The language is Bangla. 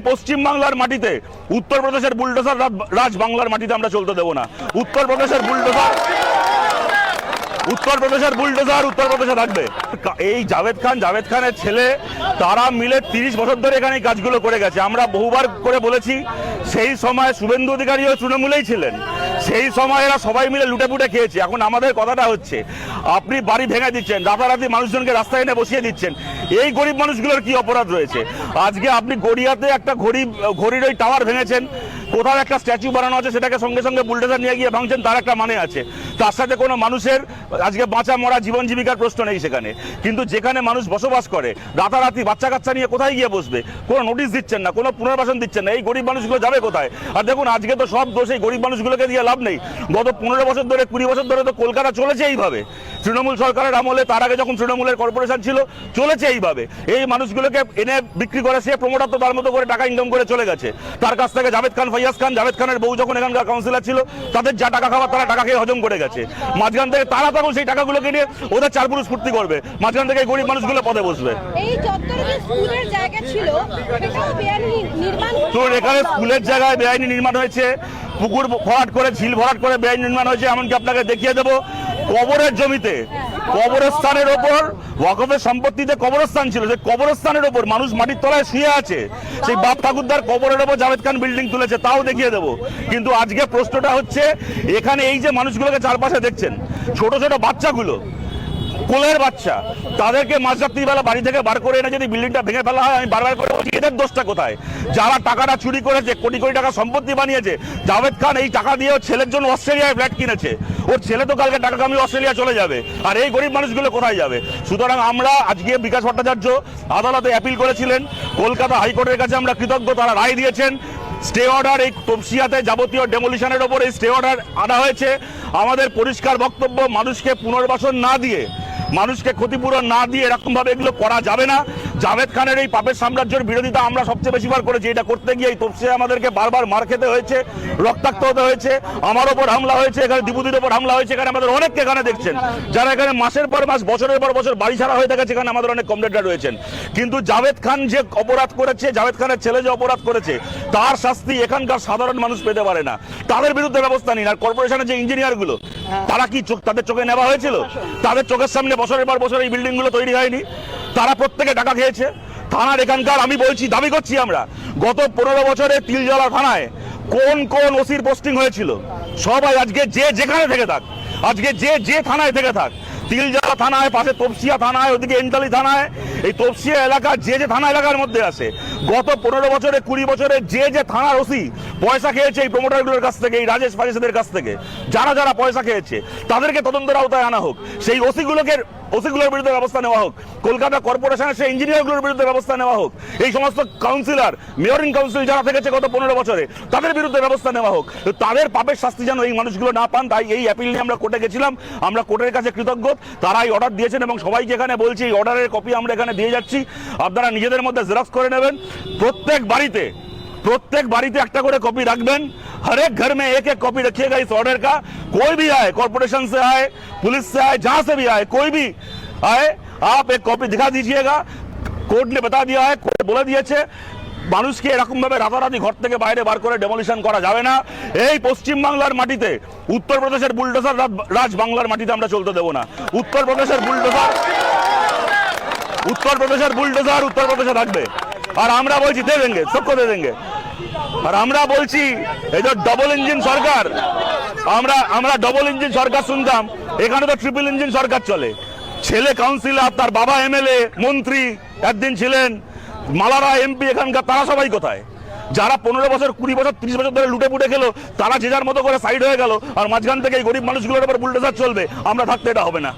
পশ্চিমবাংলার মাটিতে উত্তরপ্রদেশের বুলডোজার রাজ বাংলার মাটিতে আমরা চলতে দেব না। উত্তরপ্রদেশের বুলডোজার উত্তরপ্রদেশে থাকবে। এই জাভেদ খানের ছেলে তারা মিলে 30 বছর ধরে এখানে কাজগুলো করে গেছে। আমরা বহুবার করে বলেছি, সেই সময় শুভেন্দু অধিকারীও তৃণমূলেই ছিলেন, সেই সময় এরা সবাই মিলে লুটেপুটে খেয়েছে। এখন আমাদের কথাটা হচ্ছে, আপনি বাড়ি ভেঙে দিচ্ছেন, রাতারাতি মানুষজনকে রাস্তায় এনে বসিয়ে দিচ্ছেন, এই গরিব মানুষগুলোর কি অপরাধ রয়েছে? আজকে আপনি গড়িয়াতে একটা ঘড়ির ওই টাওয়ার ভেঙেছেন, কোথাও একটা স্ট্যাচু বানানো আছে, সেটাকে সঙ্গে সঙ্গে বুলডোজার নিয়ে গিয়ে ভাঙছেন, তার একটা মানে আছে। তার সাথে কোনো মানুষের আজকে বাঁচা মরা জীবন জীবিকার প্রশ্ন নেই সেখানে। কিন্তু যেখানে মানুষ বসবাস করে, রাতারাতি বাচ্চা কাচ্চা নিয়ে কোথায় গিয়ে বসবে? কোনো নোটিশ দিচ্ছেন না, কোনো পুনর্বাসন দিচ্ছেন না, এই গরিব মানুষগুলো যাবে কোথায়? আর দেখুন, আজকে তো সব দোষ এই গরিব মানুষগুলোকে দিয়ে লাভ নেই। গত 15 বছর ধরে 20 বছর ধরে তো কলকাতা চলেছে এইভাবে, তৃণমূল সরকারের আমলে, তার আগে যখন তৃণমূলের কর্পোরেশন ছিল, চলেছে এইভাবে। এই মানুষগুলোকে এনে বিক্রি করে সে প্রমোটার তো তার মতো করে টাকা ইনকাম করে চলে গেছে। তার কাছ থেকে জাভেদ খানের বউ যখন এখানকার কাউন্সিলর ছিল, তাদের যা টাকা খাবার তারা টাকা খেয়ে হজম করে গেছে। মাঝখান থেকে তারা তখন সেই টাকাগুলোকে নিয়ে ওদের চার পুরুষ ফুর্তি করবে, মাঝখান থেকে গরিব মানুষগুলো পদে বসবে। তো এখানে স্কুলের জায়গায় বেআইনি নির্মাণ হয়েছে, পুকুর ভরাট করে, ঝিল ভরাট করে বেআইনি নির্মাণ হয়েছে। এমনকি আপনাকে দেখিয়ে দেবো, কবরের জমিতে, কবরস্থানের ওপর, ওয়াকফের সম্পত্তিতে কবরস্থান ছিল, সেই কবরস্থানের ওপর মানুষ মাটির তলায় শুয়ে আছে, সেই বাপ ঠাকুরদার কবরের ওপর জাভেদ খান বিল্ডিং তুলেছে, তাও দেখিয়ে দেবো। কিন্তু আজকে প্রশ্নটা হচ্ছে, এখানে এই যে মানুষগুলোকে চারপাশে দেখছেন, ছোট ছোট বাচ্চাগুলো, কোলের বাচ্চা, তাদেরকে মাঝরাত্রিবেলা বাড়ি থেকে বার করে এনে যদি বিল্ডিংটা ভেঙে ফেলা হয়, আমি বারবার করে বলছি, এদের দোষটা কোথায়? যারা টাকাটা চুরি করেছে, কোটি কোটি টাকা সম্পত্তি বানিয়েছে, জাভেদ খান এই টাকা দিয়ে ওর ছেলের জন্য অস্ট্রেলিয়ায় ফ্ল্যাট কিনেছে। ওর ছেলে তো কালকে টাকা কামিয়ে অস্ট্রেলিয়া চলে যাবে, আর এই গরিব মানুষগুলো কোথায় যাবে? সুতরাং আমরা আজকে বিকাশ ভট্টাচার্য আদালতে অ্যাপিল করেছিলেন, কলকাতা হাইকোর্টের কাছে আমরা কৃতজ্ঞ, তারা রায় দিয়েছেন। স্টে অর্ডার, এই তপসিয়াতে যাবতীয় ডেমোলিশনের ওপর এই স্টে অর্ডার আনা হয়েছে। আমাদের পরিষ্কার বক্তব্য, মানুষকে পুনর্বাসন না দিয়ে, মানুষকে ক্ষতিপূরণ না দিয়ে এরকম ভাবে এগুলো করা যাবে না। জাভেদ খানের এই পাপের সাম্রাজ্যের বিরোধিতা আমরা সবচেয়ে বেশিবার করেছি। এটা করতে গিয়ে এই তপসিয়া আমাদেরকে বারবার মার খেতে হয়েছে, রক্তাক্ত হতে হয়েছে, আমার ওপর হামলা হয়েছে, এখানে দীপুদির ওপর হামলা হয়েছে। এখানে আমাদের অনেককে এখানে দেখছেন, যারা এখানে মাসের পর মাস, বছরের পর বছর বাড়ি ছাড়া হয়ে থাকে, সেখানে আমাদের অনেক কমরেডরা রয়েছেন। কিন্তু জাভেদ খান যে অপরাধ করেছে, জাভেদ খানের ছেলে যে অপরাধ করেছে, তার শাস্তি এখানকার সাধারণ মানুষ পেতে পারে না। তাদের বিরুদ্ধে ব্যবস্থা নিন। আর কর্পোরেশনের যে ইঞ্জিনিয়ারগুলো, তারা কি তাদের চোখে নেওয়া হয়েছিল? তাদের চোখের সামনে বছরের পর বছর এই বিল্ডিং গুলো তৈরি হয়নি? তারা প্রত্যেকে টাকা খেয়েছে। থানার এখানকার, আমি বলছি, দাবি করছি, আমরা গত 15 বছরে তিলজলা থানায় কোন কোন ওসির পোস্টিং হয়েছিল, সবাই আজকে যে যেখানে থেকে থাক, আজকে যে থানায় থেকে থাক, তিলজলা থানায়, পাশে তপসিয়া থানায়, ওদিকে এন্টালি থানায়, এই তপসিয়া এলাকা যে থানা এলাকার মধ্যে আছে, গত 15 বছরে 20 বছরে যে থানার ওসি পয়সা খেয়েছে এই প্রমোটারগুলোর কাছ থেকে, এই রাজেশ ফাজেশদের কাছ থেকে, যারা যারা পয়সা খেয়েছে, তাদেরকে তদন্তের আওতায় আনা হোক। সেই ওসিগুলোর বিরুদ্ধে ব্যবস্থা নেওয়া হোক। কলকাতা কর্পোরেশনের সেই ইঞ্জিনিয়ারগুলোর বিরুদ্ধে ব্যবস্থা নেওয়া হোক। এই সমস্ত কাউন্সিলর, মেয়রিং কাউন্সিল যারা থেকেছে গত 15 বছরে, তাদের বিরুদ্ধে ব্যবস্থা নেওয়া হোক। তাদের পাপের শাস্তি যেন এই মানুষগুলো না পান, তাই এই অ্যাপিল নিয়ে আমরা কোর্টে গেছিলাম। আমরা কোর্টের কাছে কৃতজ্ঞ, তারা এই অর্ডার দিয়েছেন এবং সবাইকে এখানে বলছি, এই অর্ডারের কপি আমরা এখানে দিয়ে যাচ্ছি। আপনারা নিজেদের মধ্যে জেরক্স করে নেবেন। প্রত্যেক বাড়িতে একটা করে কপি রাখবেন। हर एक घर में एक एक कॉपी रखिएगा इस ऑर्डर का। कोई भी आए, कॉर्पोरेशन से आए, पुलिस से आए, जहां से भी आए, कोई भी आए, आप एक कॉपी दिखा दीजिएगा। कोर्ट ने बता दिया है, कोर्ट बोले दिए মানুষকে এরকম ভাবে রাতারাতি ঘর থেকে বাইরে বার করে ডেমোলিশন করা যাবে না। এই পশ্চিমবাংলার মাটিতে উত্তরপ্রদেশের বুলডোজার রাজ বাংলার মাটিতে আমরা চলতে দেব না। উত্তরপ্রদেশের বুলডোজার উত্তরপ্রদেশে থাকবে। আর আমরা বলছি, দে দেंगे, सबको दे देंगे। আর আমরা বলছি, এই যে ডবল ইঞ্জিন সরকার, আমরা ডবল ইঞ্জিন সরকার শুনতাম, এখানে তো ট্রিপল ইঞ্জিন সরকার চলে। ছেলে কাউন্সিলর, তার বাবা এমএলএ, মন্ত্রী একদিন ছিলেন, মালারা এমপি এখানকার, তারা সবাই কোথায়? যারা 15 বছর, 20 বছর, 30 বছর ধরে লুটে পুটে গেল, তারা যে যার মতো করে সাইড হয়ে গেল, আর মাঝখান থেকে এই গরিব মানুষগুলোর উপর বুলডোজার চলবে। আমরা থাকতে এটা হবে না।